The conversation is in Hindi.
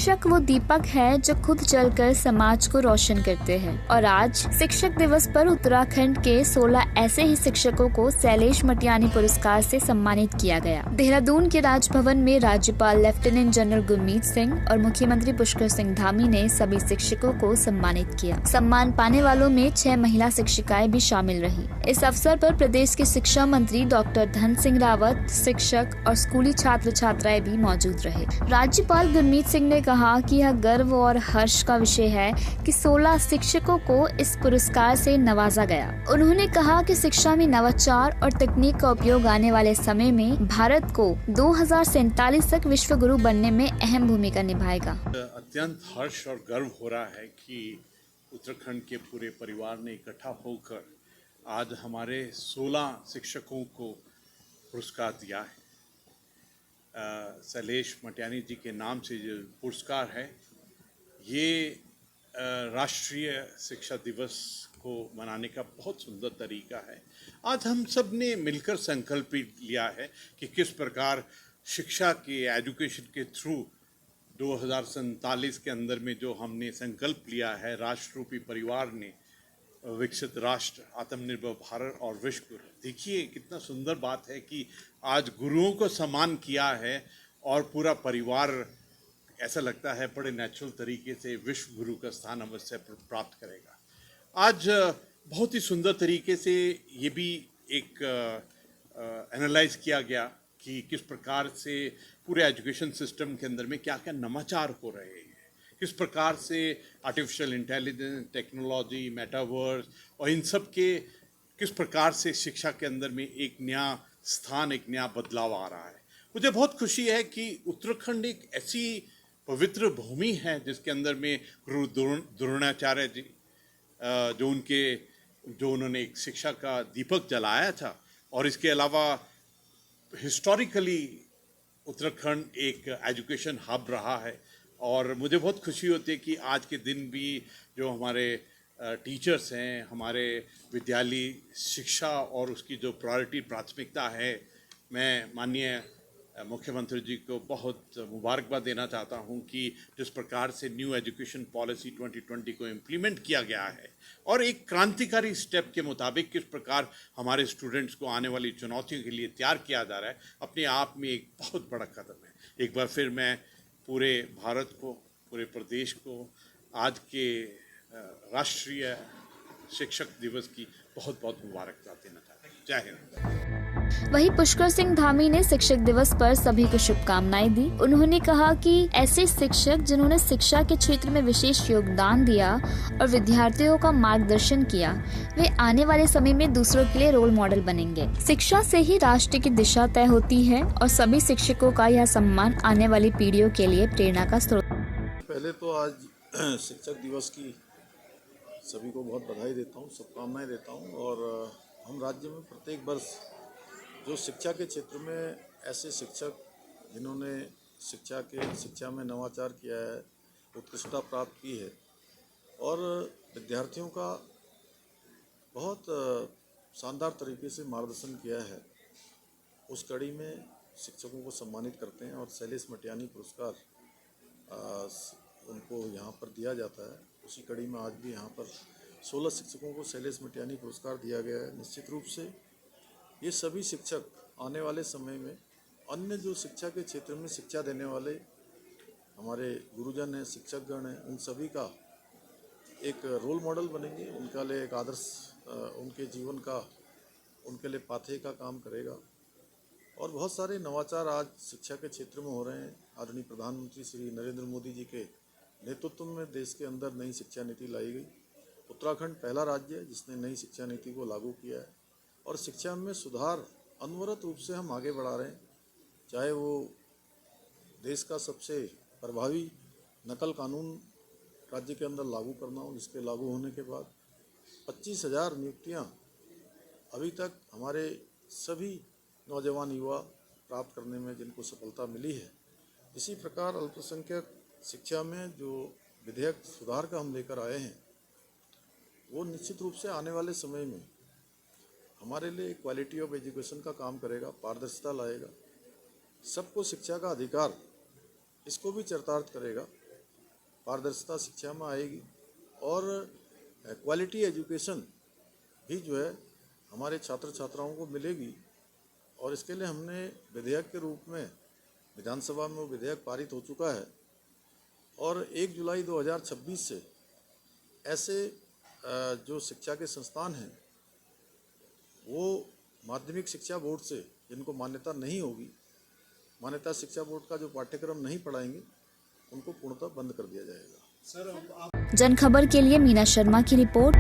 शिक्षक वो दीपक है जो खुद जलकर समाज को रोशन करते हैं। और आज शिक्षक दिवस पर उत्तराखंड के 16 ऐसे ही शिक्षकों को शैलेश मटियानी पुरस्कार से सम्मानित किया गया। देहरादून के राजभवन में राज्यपाल लेफ्टिनेंट जनरल गुरमीत सिंह और मुख्यमंत्री पुष्कर सिंह धामी ने सभी शिक्षकों को सम्मानित किया। सम्मान पाने वालों में 6 महिला शिक्षिकाएं भी शामिल रही। इस अवसर पर प्रदेश के शिक्षा मंत्री डॉक्टर धन सिंह रावत, शिक्षक और स्कूली छात्र छात्राएं भी मौजूद रहे। राज्यपाल गुरमीत सिंह ने कहा कि यह गर्व और हर्ष का विषय है कि 16 शिक्षकों को इस पुरस्कार से नवाजा गया। उन्होंने कहा कि शिक्षा में नवाचार और तकनीक का उपयोग आने वाले समय में भारत को 2047 तक विश्व गुरु बनने में अहम भूमिका निभाएगा। अत्यंत हर्ष और गर्व हो रहा है कि उत्तराखंड के पूरे परिवार ने इकट्ठा होकर आज हमारे 16 शिक्षकों को पुरस्कार दिया है। शैलेश मटियानी जी के नाम से जो पुरस्कार है, ये राष्ट्रीय शिक्षा दिवस को मनाने का बहुत सुंदर तरीका है। आज हम सब ने मिलकर संकल्प लिया है कि किस प्रकार शिक्षा के एजुकेशन के थ्रू 2047 के अंदर में जो हमने संकल्प लिया है, राष्ट्ररूपी परिवार ने, विकसित राष्ट्र, आत्मनिर्भर भारत और विश्व गुरु। देखिए कितना सुंदर बात है कि आज गुरुओं को सम्मान किया है और पूरा परिवार, ऐसा लगता है बड़े नेचुरल तरीके से विश्व गुरु का स्थान अवश्य प्राप्त करेगा। आज बहुत ही सुंदर तरीके से ये भी एक एनालाइज किया गया कि किस प्रकार से पूरे एजुकेशन सिस्टम के अंदर में क्या क्या नवाचार हो रहे हैं, किस प्रकार से आर्टिफिशियल इंटेलिजेंस, टेक्नोलॉजी, मेटावर्स और इन सब के किस प्रकार से शिक्षा के अंदर में एक नया स्थान, एक नया बदलाव आ रहा है। मुझे बहुत खुशी है कि उत्तराखंड एक ऐसी पवित्र भूमि है जिसके अंदर में गुरु द्रोणाचार्य जी जो उन्होंने एक शिक्षा का दीपक जलाया था, और इसके अलावा हिस्टोरिकली उत्तराखंड एक एजुकेशन हब रहा है। और मुझे बहुत खुशी होती है कि आज के दिन भी जो हमारे टीचर्स हैं, हमारे विद्यालय शिक्षा और उसकी जो प्राथमिकता है, मैं माननीय मुख्यमंत्री जी को बहुत मुबारकबाद देना चाहता हूं कि जिस प्रकार से न्यू एजुकेशन पॉलिसी 2020 को इम्प्लीमेंट किया गया है और एक क्रांतिकारी स्टेप के मुताबिक किस प्रकार हमारे स्टूडेंट्स को आने वाली चुनौतियों के लिए तैयार किया जा रहा है, अपने आप में एक बहुत बड़ा कदम है। एक बार फिर मैं पूरे भारत को, पूरे प्रदेश को आज के राष्ट्रीय शिक्षक दिवस की बहुत बहुत मुबारकबाद देना चाहता हूँ। जय हिंद। वहीं पुष्कर सिंह धामी ने शिक्षक दिवस पर सभी को शुभकामनाएं दी। उन्होंने कहा कि ऐसे शिक्षक जिन्होंने शिक्षा के क्षेत्र में विशेष योगदान दिया और विद्यार्थियों का मार्गदर्शन किया, वे आने वाले समय में दूसरों के लिए रोल मॉडल बनेंगे। शिक्षा से ही राष्ट्र की दिशा तय होती है और सभी शिक्षकों का यह सम्मान आने वाली पीढ़ियों के लिए प्रेरणा का स्रोत। पहले तो आज शिक्षक दिवस की सभी को बहुत बधाई देता हूँ, शुभकामनाएं देता हूँ। और हम राज्य में प्रत्येक वर्ष जो शिक्षा के क्षेत्र में ऐसे शिक्षक जिन्होंने शिक्षा में नवाचार किया है, उत्कृष्टता प्राप्त की है और विद्यार्थियों का बहुत शानदार तरीके से मार्गदर्शन किया है, उस कड़ी में शिक्षकों को सम्मानित करते हैं और शैलेश मटियानी पुरस्कार उनको यहाँ पर दिया जाता है। उसी कड़ी में आज भी यहाँ पर 16 शिक्षकों को शैलेश मटियानी पुरस्कार दिया गया है। निश्चित रूप से ये सभी शिक्षक आने वाले समय में अन्य जो शिक्षा के क्षेत्र में शिक्षा देने वाले हमारे गुरुजन हैं, शिक्षकगण हैं, उन सभी का एक रोल मॉडल बनेंगे। उनका लिए एक आदर्श, उनके जीवन का, उनके लिए पाथेय का काम करेगा। और बहुत सारे नवाचार आज शिक्षा के क्षेत्र में हो रहे हैं। आदरणीय प्रधानमंत्री श्री नरेंद्र मोदी जी के नेतृत्व में देश के अंदर नई शिक्षा नीति लाई गई। उत्तराखंड पहला राज्य है जिसने नई शिक्षा नीति को लागू किया है और शिक्षा में सुधार अनवरत रूप से हम आगे बढ़ा रहे हैं। चाहे वो देश का सबसे प्रभावी नकल कानून राज्य के अंदर लागू करना हो, जिसके लागू होने के बाद 25,000 नियुक्तियाँ अभी तक हमारे सभी नौजवान युवा प्राप्त करने में जिनको सफलता मिली है। इसी प्रकार अल्पसंख्यक शिक्षा में जो विधेयक सुधार का हम लेकर आए हैं, वो निश्चित रूप से आने वाले समय में हमारे लिए क्वालिटी ऑफ एजुकेशन का काम करेगा, पारदर्शिता लाएगा, सबको शिक्षा का अधिकार, इसको भी चरितार्थ करेगा। पारदर्शिता शिक्षा में आएगी और क्वालिटी एजुकेशन भी जो है हमारे छात्र छात्राओं को मिलेगी। और इसके लिए हमने विधेयक के रूप में विधानसभा में वो विधेयक पारित हो चुका है और 1 जुलाई 2026 से ऐसे जो शिक्षा के संस्थान हैं वो माध्यमिक शिक्षा बोर्ड से जिनको मान्यता नहीं होगी, मान्यता शिक्षा बोर्ड का जो पाठ्यक्रम नहीं पढ़ाएंगे उनको पूर्णतः बंद कर दिया जाएगा। जन खबर के लिए मीना शर्मा की रिपोर्ट।